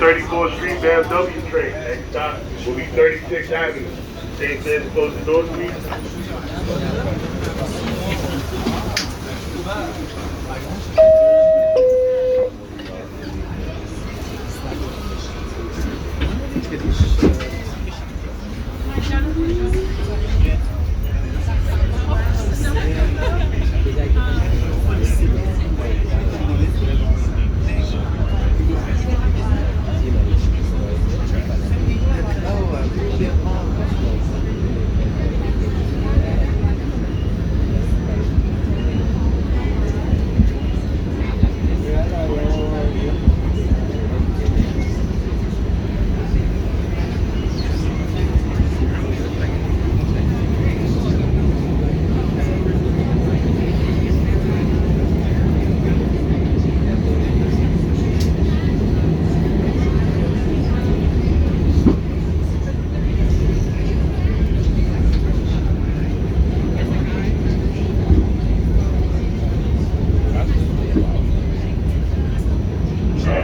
34th Street bound W train. Next stop will be 36th Avenue. Stay clear to close the doors, please.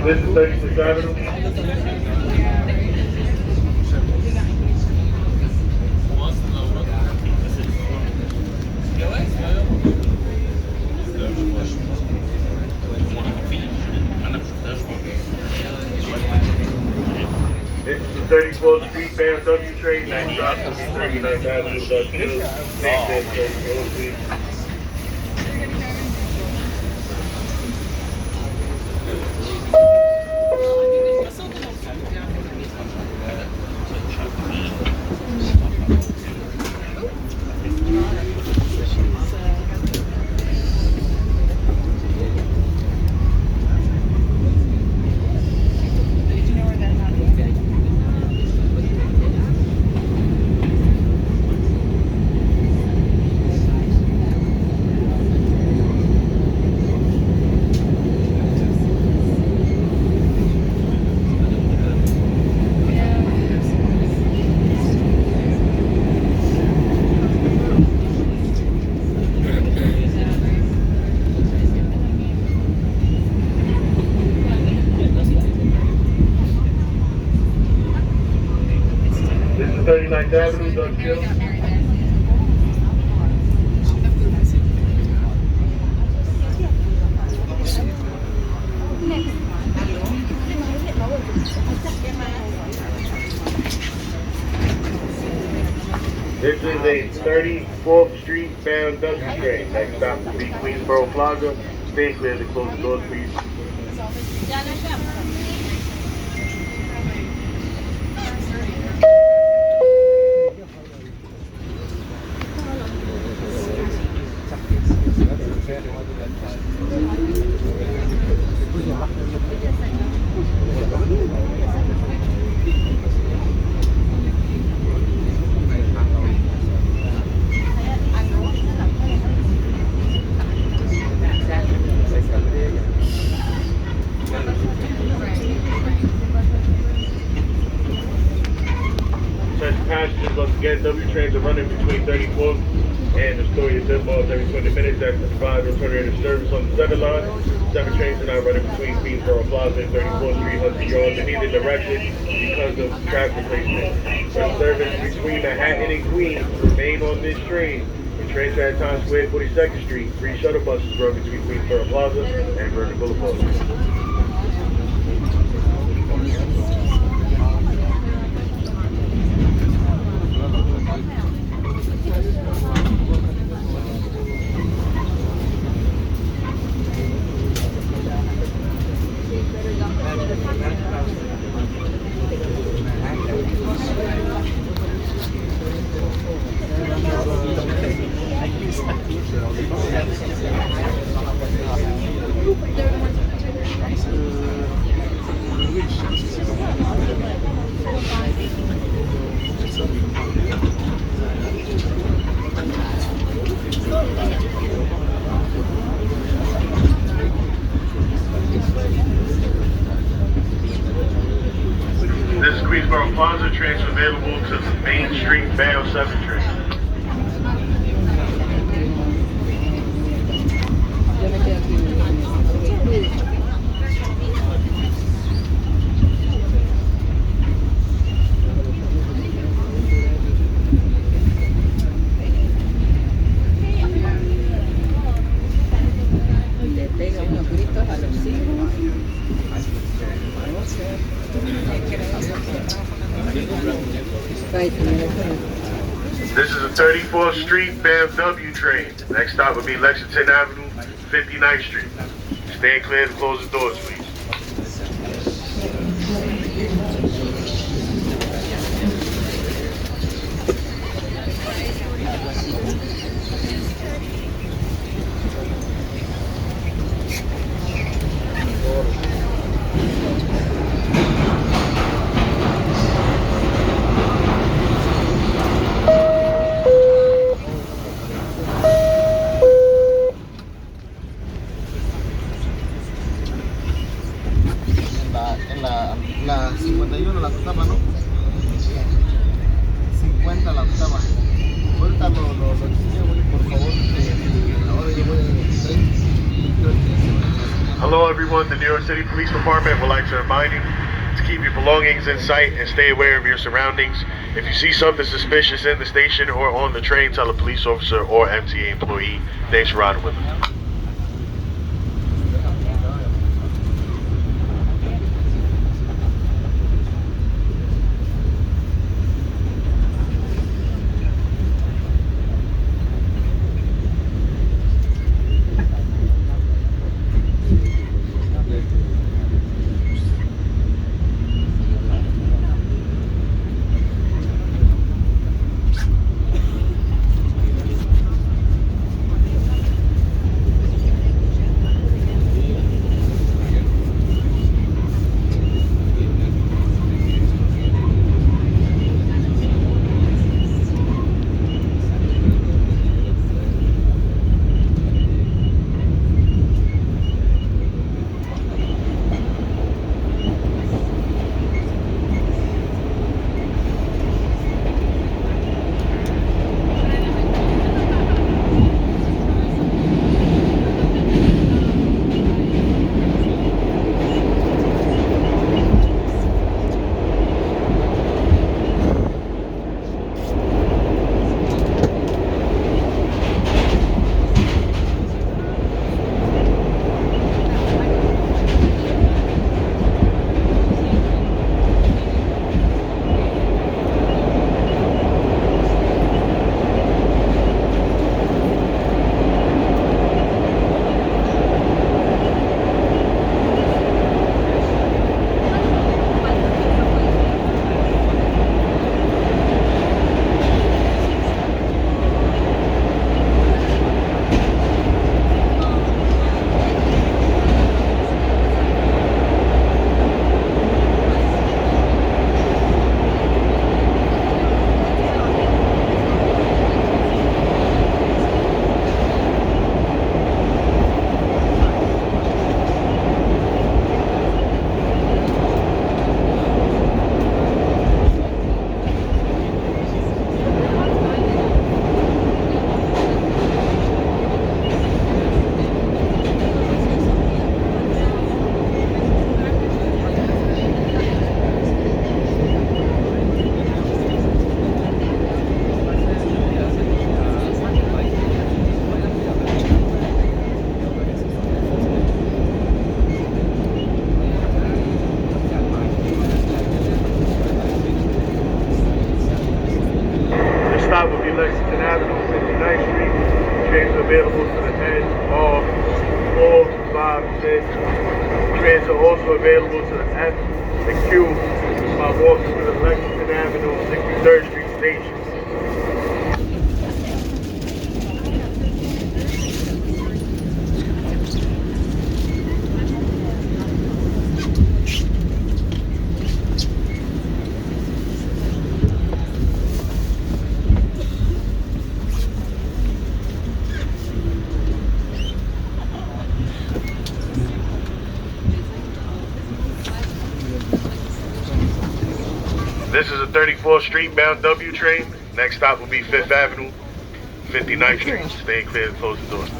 This is 36th Avenue. This is the 34th Street bound W train. Next stop will be 39th Avenue. Stay clear to close the doors, please. This is 39th Avenue, Doug Hill. This is a 34th Street bound W train. Next stop will be Queensboro Plaza. Stay clear to close the doors, please. Passengers, once again, W trains are running between 34th and Astoria, Ditmars every 20 minutes. That's the provider terminated service on the 7 line. 7 trains are now running between Queensboro Plaza and 34th Street, 100 yards in either direction because of traffic placement. For service between Manhattan and Queens remain on this train. The trains are at Times Square, 42nd Street. 3 shuttle buses run between Queensboro Plaza and Vernon Boulevard. This is Queensboro Plaza transfer available to the Main Street bound 7 train. 34th Street, Blvd train. Next stop will be Lexington Avenue, 59th Street. Stand clear to close the doors, please. La 51 la octava, ¿no? 50 la octava. Ahorita lo chequeo, por favor. Ahora yo voy a 30. Hello everyone, the New York City Police Department would like to remind you to keep your belongings in sight and stay aware of your surroundings. If you see something suspicious in the station or on the train, tell a police officer or MTA employee. Thanks for riding with us. Lexington Avenue, 59th Street. Trains are available to the end of 4, 5, 6. Trains are also available to the F and Q by walking to the Lexington Avenue, 63rd Street station. This is a 34th Street bound W train. Next stop will be 5th Avenue, 59th Street. Stay clear and close the doors.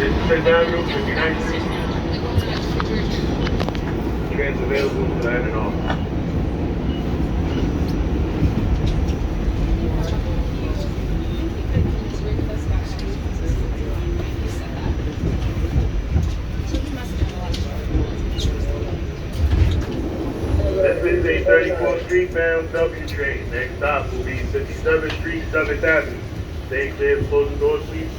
56th Avenue, 59th Street. Trains available for that and all. This is a 34th Street bound W train. Next stop will be 57th Street, 7th Avenue. Stay clear, close the doors, please.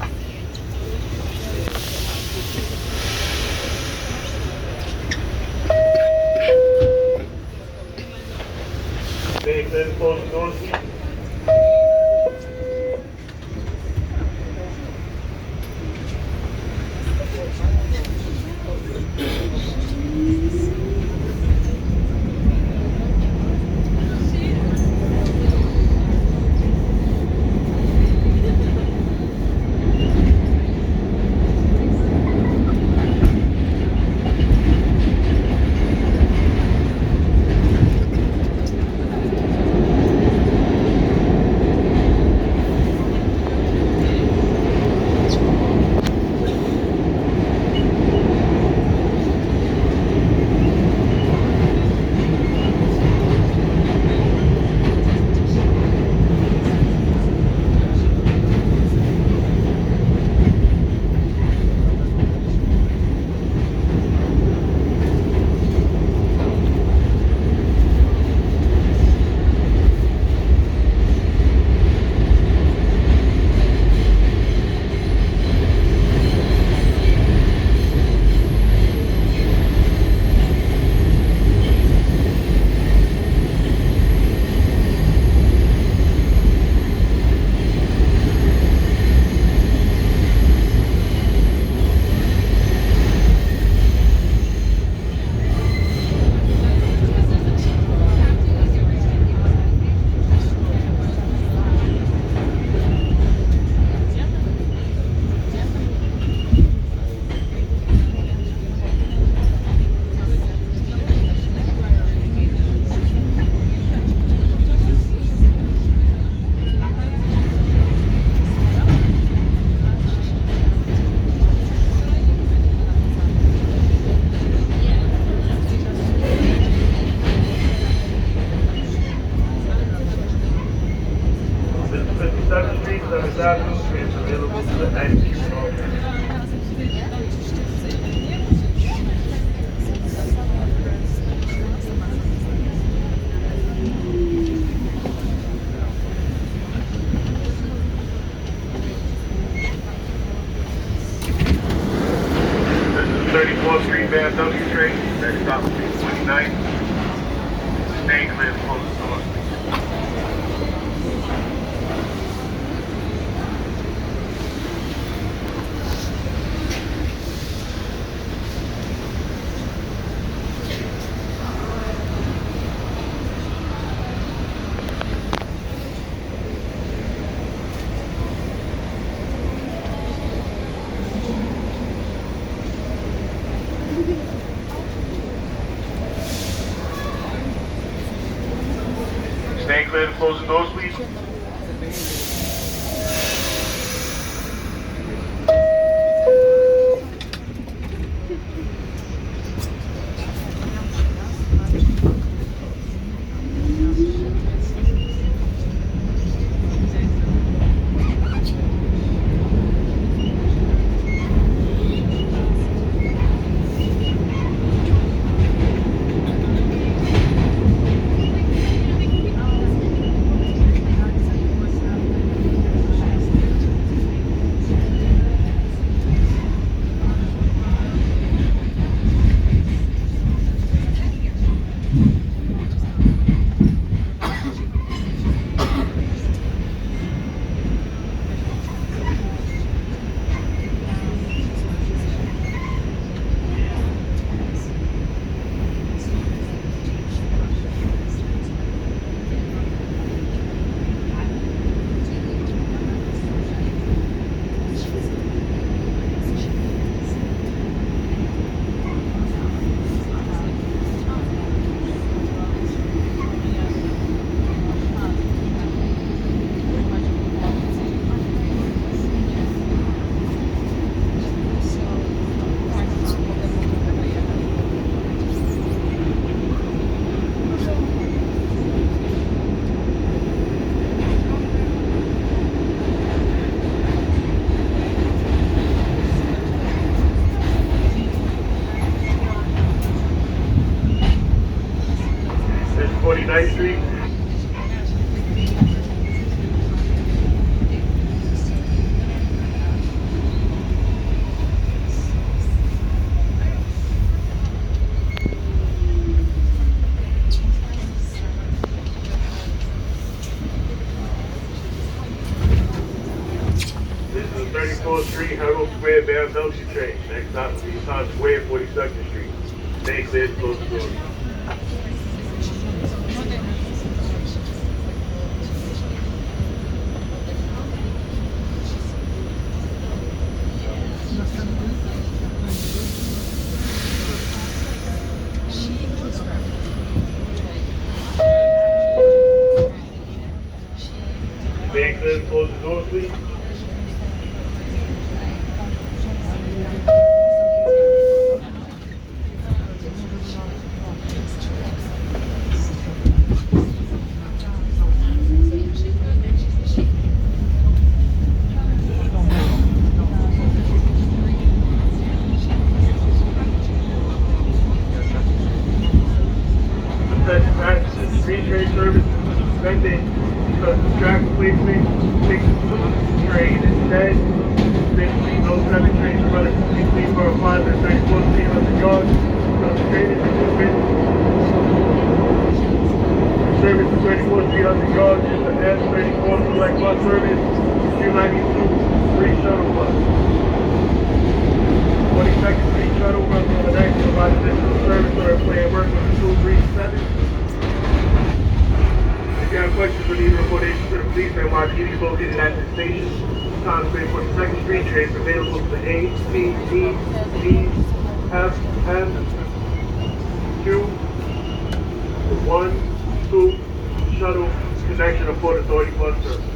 Stay clear, close the doors, please. W train, next stop will be 29th. Stay clear, close the doors. Stay clear to close the doors, please. Ninth Street. This is the 34th Street, Herald Sq, Blvd train. Next stop will be Times Square, 42nd Street. Stay clear to close the doors. Stay clear to close the doors, please. Attention passengers, free train service is suspended because the track replacement takes the train. Instead, basically no 7 trains are running between Queensboro, Plaza, and 34th Street on the yard. So the train is moving. Service to 34th Street on the yard is the S34 select bus service, 292 free shuttle bus. 42nd Street shuttle runs overnight to provide additional service or a planned work on 237. If you have questions or need a reportation to the police, NYPD is located at the station. Times Square 42nd Street trains available to the A, C, D, G, F, M, Q, 1, 2 shuttle connection of Port Authority bus service.